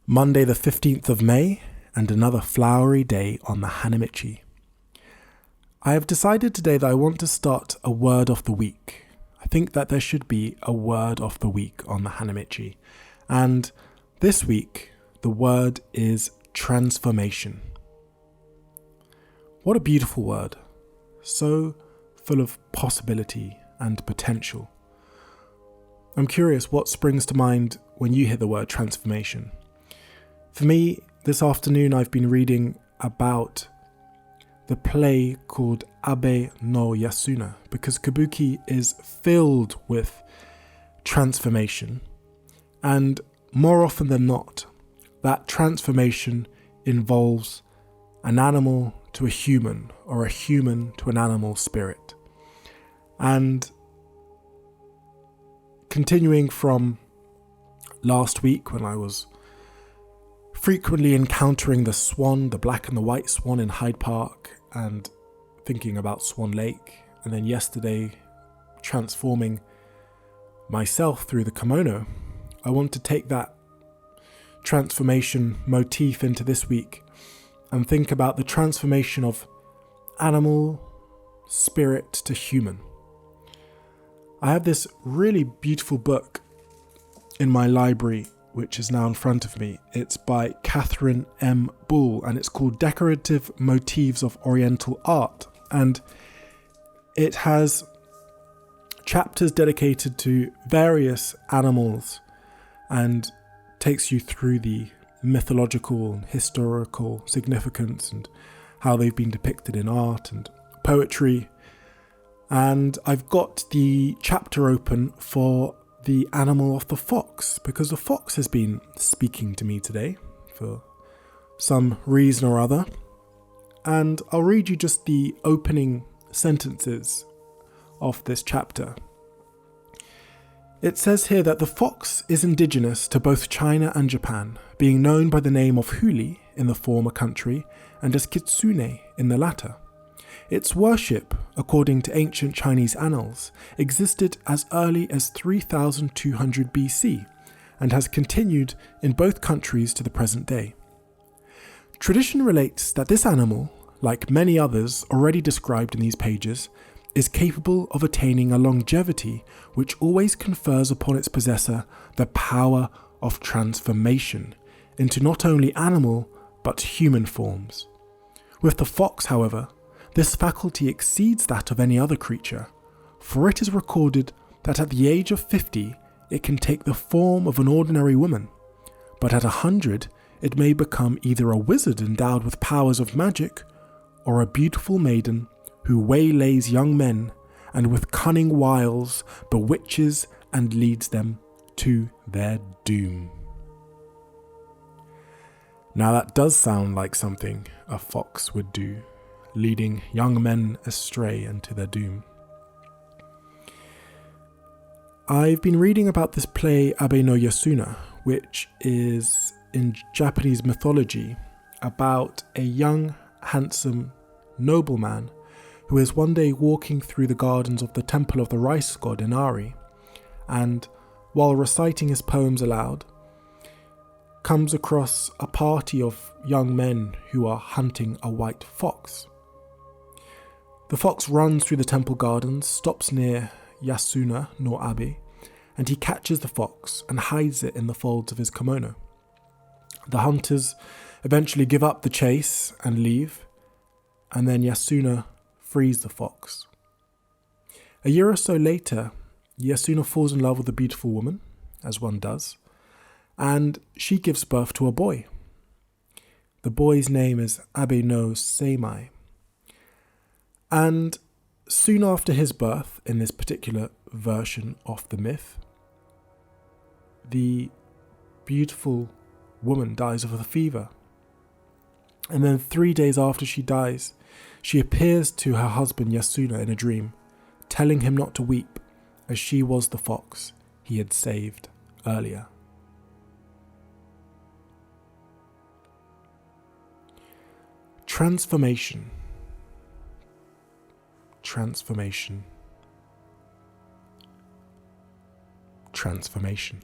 Monday the 15th of May, and another flowery day on the Hanamichi. I have decided today that I want to start a word of the week. I think that there should be a word of the week on the Hanamichi. And this week, the word is transformation. What a beautiful word. So full of possibility and potential. I'm curious what springs to mind when you hear the word transformation. For me, this afternoon I've been reading about the play called Abe no Yasuna, because Kabuki is filled with transformation, and more often than not, that transformation involves an animal to a human, or a human to an animal spirit. And continuing from last week when I was frequently encountering the swan, the black and the white swan in Hyde Park, and thinking about Swan Lake, and then yesterday transforming myself through the kimono, I want to take that transformation motif into this week and think about the transformation of animal, spirit to human. I have this really beautiful book in my library which is now in front of me. It's by Catherine M. Bull, and it's called Decorative Motifs of Oriental Art. And it has chapters dedicated to various animals and takes you through the mythological and historical significance and how they've been depicted in art and poetry. And I've got the chapter open for the animal of the fox, because the fox has been speaking to me today for some reason or other. And I'll read you just the opening sentences of this chapter. It says here that the fox is indigenous to both China and Japan, being known by the name of huli in the former country and as kitsune in the latter. Its worship, according to ancient Chinese annals, existed as early as 3200 BC and has continued in both countries to the present day. Tradition relates that this animal, like many others already described in these pages, is capable of attaining a longevity which always confers upon its possessor the power of transformation into not only animal but human forms. With the fox, however, this faculty exceeds that of any other creature, for it is recorded that at the age of 50 it can take the form of an ordinary woman, but at 100 it may become either a wizard endowed with powers of magic or a beautiful maiden who waylays young men and with cunning wiles bewitches and leads them to their doom. Now that does sound like something a fox would do, leading young men astray and to their doom. I've been reading about this play Abe no Yasuna, which is in Japanese mythology about a young, handsome nobleman who is one day walking through the gardens of the temple of the rice god Inari, and while reciting his poems aloud, comes across a party of young men who are hunting a white fox. The fox runs through the temple gardens, stops near Yasuna no Abe, and he catches the fox and hides it in the folds of his kimono. The hunters eventually give up the chase and leave, and then Yasuna frees the fox. A year or so later, Yasuna falls in love with a beautiful woman, as one does, and she gives birth to a boy. The boy's name is Abe no Seimai. And soon after his birth, in this particular version of the myth, the beautiful woman dies of a fever. And then 3 days after she dies, she appears to her husband Yasuna in a dream, telling him not to weep, as she was the fox he had saved earlier. Transformation. Transformation. Transformation.